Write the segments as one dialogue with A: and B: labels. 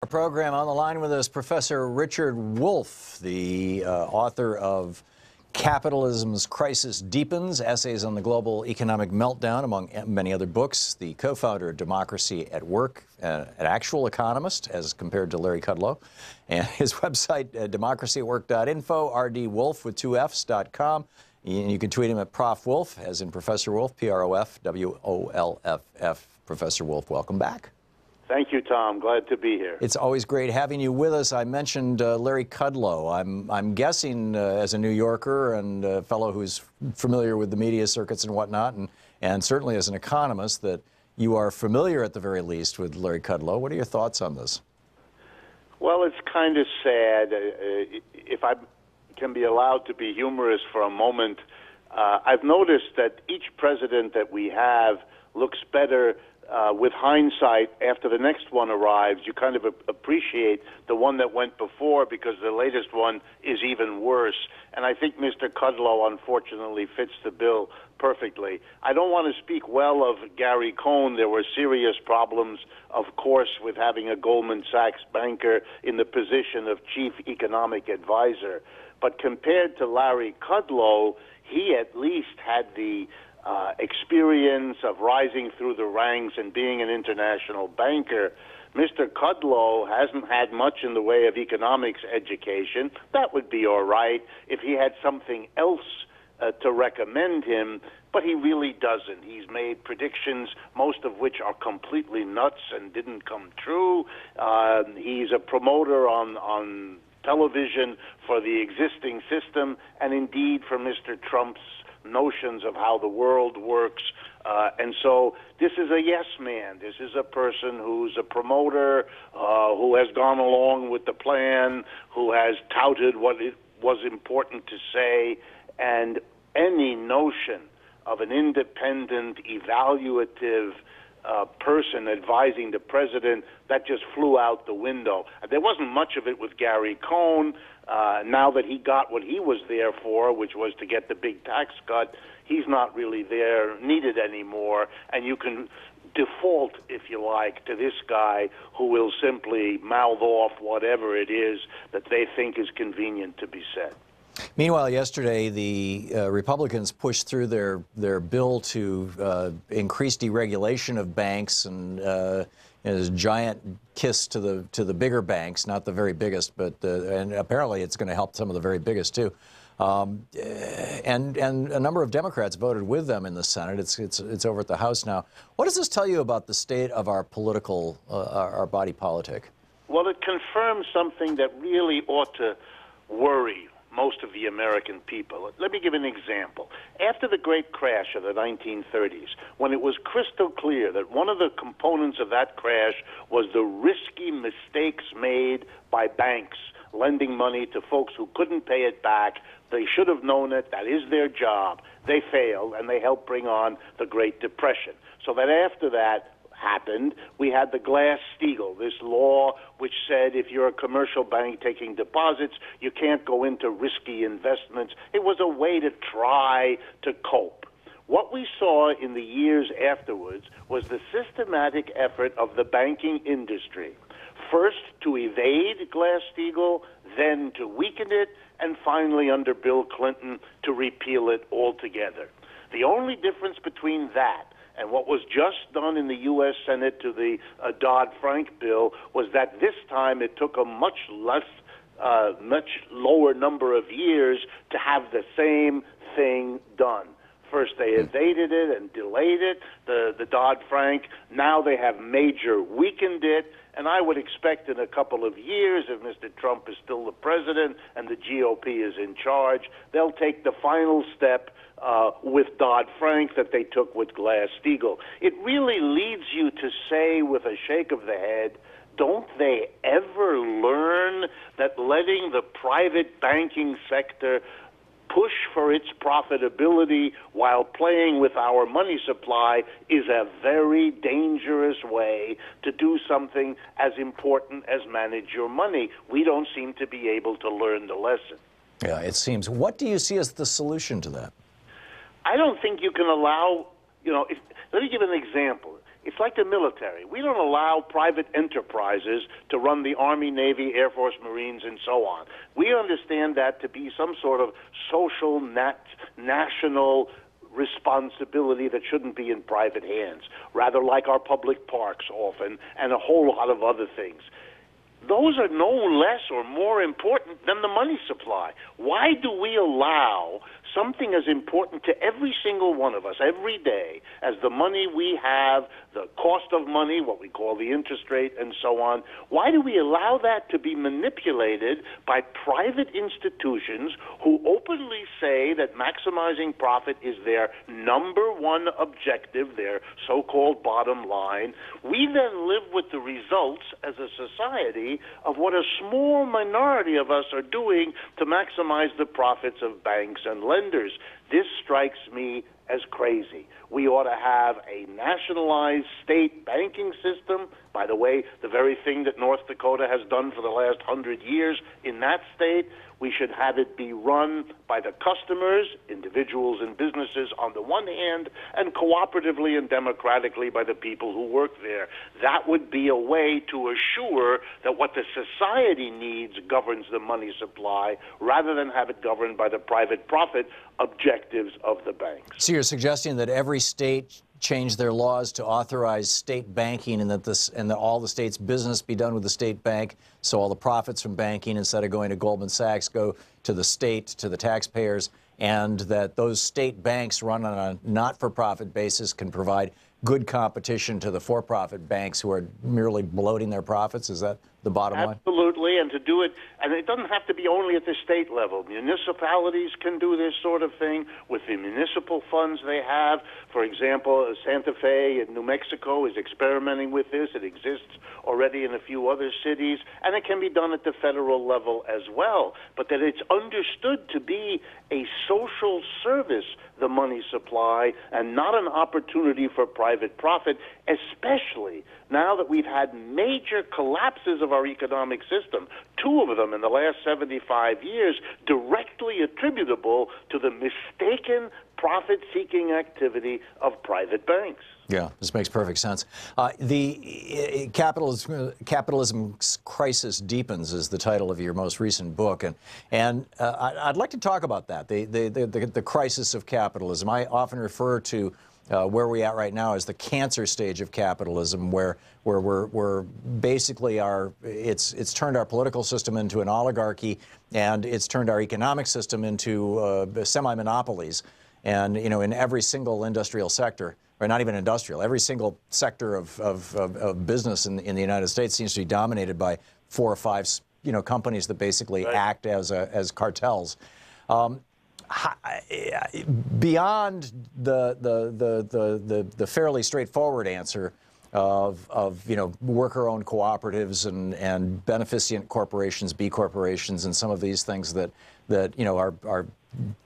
A: Our program on the line with us, Professor Richard Wolff, the author of Capitalism's Crisis Deepens, Essays on the Global Economic Meltdown, among many other books, the co-founder of Democracy at Work, an actual economist as compared to Larry Kudlow, and his website, democracyatwork.info, rdwolff with 2fs.com. And you can tweet him at Prof. Wolff, as in Professor Wolff, P-R-O-F, W-O-L-F-F. Professor Wolff, welcome back.
B: Thank you, Tom. Glad to be here.
A: It's always great having you with us. I mentioned Larry Kudlow. I'm guessing, as a New Yorker and a fellow who's familiar with the media circuits and whatnot, and certainly as an economist, that you are familiar at the very least with Larry Kudlow. What are your thoughts on this?
B: Well, it's kind of sad. If I can be allowed to be humorous for a moment, I've noticed that each president that we have looks better with hindsight. After the next one arrives, you kind of appreciate the one that went before because the latest one is even worse. And I think Mr. Kudlow, unfortunately, fits the bill perfectly. I don't want to speak well of Gary Cohn. There were serious problems, of course, with having a Goldman Sachs banker in the position of chief economic advisor. But compared to Larry Kudlow, he at least had the experience of rising through the ranks and being an international banker. Mr. Kudlow hasn't had much in the way of economics education. That would be all right if he had something else to recommend him, but he really doesn't. He's made predictions, most of which are completely nuts and didn't come true. He's a promoter on television for the existing system, and indeed for Mr. Trump's notions of how the world works. And so this is a yes man. This is a person who's a promoter, who has gone along with the plan, who has touted what it was important to say, and any notion of an independent, evaluative person advising the president, that just flew out the window. There wasn't much of it with Gary Cohn. Now that he got what he was there for, which was to get the big tax cut, he's not really there, needed anymore, and you can default, if you like, to this guy who will simply mouth off whatever it is that they think is convenient to be said.
A: Meanwhile, yesterday, the Republicans pushed through their bill to increase deregulation of banks, and a giant kiss to the bigger banks, not the very biggest, but and apparently it's going to help some of the very biggest too. And a number of Democrats voted with them in the Senate. It's over at the House now. What does this tell you about the state of our political, our body politic?
B: Well, it confirms something that really ought to worry most of the American people. Let me give an example. After the great crash of the 1930s, when it was crystal clear that one of the components of that crash was the risky mistakes made by banks lending money to folks who couldn't pay it back, they should have known it. That is their job. They failed, and they helped bring on the Great Depression. So that after that happened, we had the Glass-Steagall, this law which said if you're a commercial bank taking deposits, you can't go into risky investments. It was a way to try to cope. What we saw in the years afterwards was the systematic effort of the banking industry, first to evade Glass-Steagall, then to weaken it, and finally under Bill Clinton to repeal it altogether. The only difference between that and what was just done in the U.S. Senate to the Dodd-Frank bill was that this time it took a much lower number of years to have the same thing done. First they evaded it and delayed it, the Dodd-Frank. Now they have major weakened it. And I would expect in a couple of years, if Mr. Trump is still the president and the GOP is in charge, they'll take the final step with Dodd-Frank that they took with Glass-Steagall. It really leads you to say with a shake of the head, don't they ever learn that letting the private banking sector push for its profitability while playing with our money supply is a very dangerous way to do something as important as manage your money? We don't seem to be able to learn the lesson.
A: Yeah, it seems. What do you see as the solution to that?
B: I don't think you can allow, let me give an example. It's like the military. We don't allow private enterprises to run the Army, Navy, Air Force, Marines, and so on. We understand that to be some sort of social, national responsibility that shouldn't be in private hands, rather like our public parks often and a whole lot of other things. Those are no less or more important than the money supply. Why do we allow something as important to every single one of us every day as the money we have, the cost of money, what we call the interest rate, and so on? Why do we allow that to be manipulated by private institutions who openly say that maximizing profit is their number one objective, their so-called bottom line? We then live with the results as a society of what a small minority of us are doing to maximize the profits of banks and lenders. This strikes me as crazy. We ought to have a nationalized state banking system. By the way, the very thing that North Dakota has done for the last 100 years in that state. We should have it be run by the customers, individuals and businesses on the one hand, and cooperatively and democratically by the people who work there. That would be a way to assure that what the society needs governs the money supply, rather than have it governed by the private profit objectives of the banks.
A: So you're suggesting that every state change their laws to authorize state banking, and that all the state's business be done with the state bank, so all the profits from banking, instead of going to Goldman Sachs, go to the state, to the taxpayers, and that those state banks run on a not-for-profit basis can provide good competition to the for-profit banks who are merely bloating their profits? Is that the bottom line?
B: Absolutely, and to do it, and it doesn't have to be only at the state level. Municipalities can do this sort of thing with the municipal funds they have. For example, Santa Fe in New Mexico is experimenting with this. It exists already in a few other cities, and it can be done at the federal level as well. But that it's understood to be a social service, the money supply, and not an opportunity for private profit, especially now that we've had major collapses of our economic system, two of them in the last 75 years, directly attributable to the mistaken profit-seeking activity of private banks.
A: Yeah, this makes perfect sense. The Capitalism's Crisis Deepens is the title of your most recent book, and I'd like to talk about that, the crisis of capitalism. I often refer to where we're at right now as the cancer stage of capitalism, where we're basically it's turned our political system into an oligarchy, and it's turned our economic system into semi-monopolies. And in every single industrial sector, or not even industrial, every single sector of business in the United States seems to be dominated by 4 or 5 companies that basically act as cartels. Beyond the fairly straightforward answer of worker-owned cooperatives and beneficent corporations, B corporations, and some of these things that are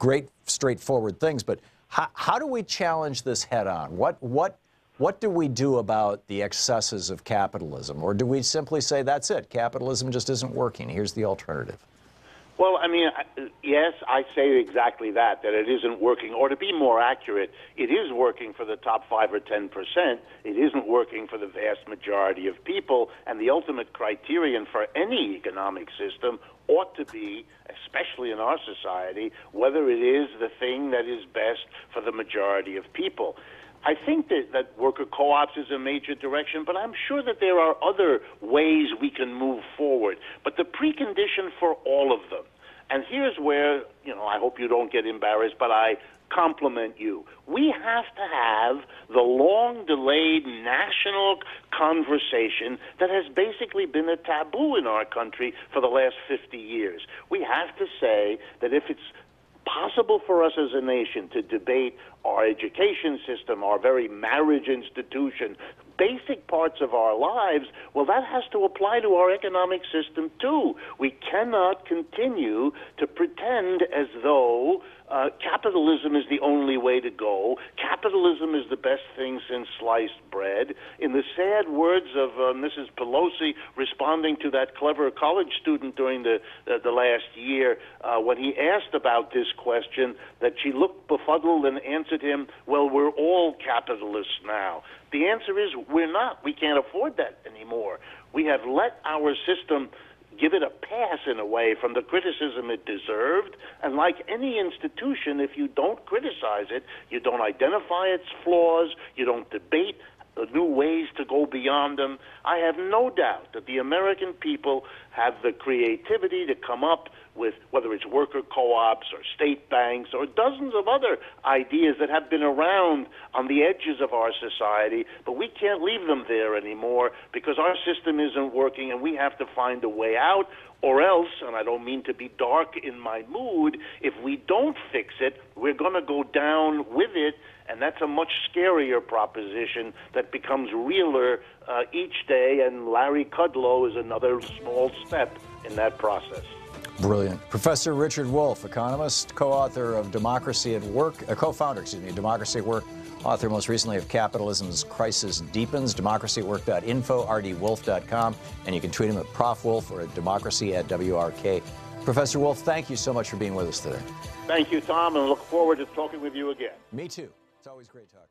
A: great straightforward things, but how do we challenge this head on? What do we do about the excesses of capitalism? Or do we simply say, that's it, capitalism just isn't working, here's the alternative?
B: Well, I mean, yes, I say exactly that it isn't working. Or to be more accurate, it is working for the top 5 or 10%. It isn't working for the vast majority of people. And the ultimate criterion for any economic system ought to be, especially in our society, whether it is the thing that is best for the majority of people. I think that worker co-ops is a major direction, but I'm sure that there are other ways we can move forward. But the precondition for all of them, and here's where, I hope you don't get embarrassed, but I compliment you. We have to have the long-delayed national conversation that has basically been a taboo in our country for the last 50 years. We have to say that if it's possible for us as a nation to debate our education system, our very marriage institution, basic parts of our lives, well, that has to apply to our economic system too. We cannot continue to pretend as though capitalism is the only way to go. Capitalism is the best thing since sliced bread. In the sad words of Mrs. Pelosi responding to that clever college student during the last year, when he asked about this question, that she looked befuddled and answered him, well, we're all capitalists now. The answer is we're not. We can't afford that anymore. We have let our system give it a pass in a way from the criticism it deserved. And like any institution, if you don't criticize it, you don't identify its flaws, you don't debate new ways to go beyond them, I have no doubt that the American people have the creativity to come up with, whether it's worker co-ops or state banks or dozens of other ideas that have been around on the edges of our society, but we can't leave them there anymore because our system isn't working and we have to find a way out. Or else, and I don't mean to be dark in my mood, if we don't fix it, we're going to go down with it, and that's a much scarier proposition that becomes realer each day, and Larry Kudlow is another small step in that process.
A: Brilliant. Professor Richard Wolff, economist, co-author of Democracy at Work, co-founder, Democracy at Work, author most recently of Capitalism's Crisis Deepens, democracyatwork.info, rdwolf.com, and you can tweet him at Prof. Wolff or at democracy@WRK. Professor Wolff, thank you so much for being with us today.
B: Thank you, Tom, and look forward to talking with you again.
A: Me too. It's always great talking.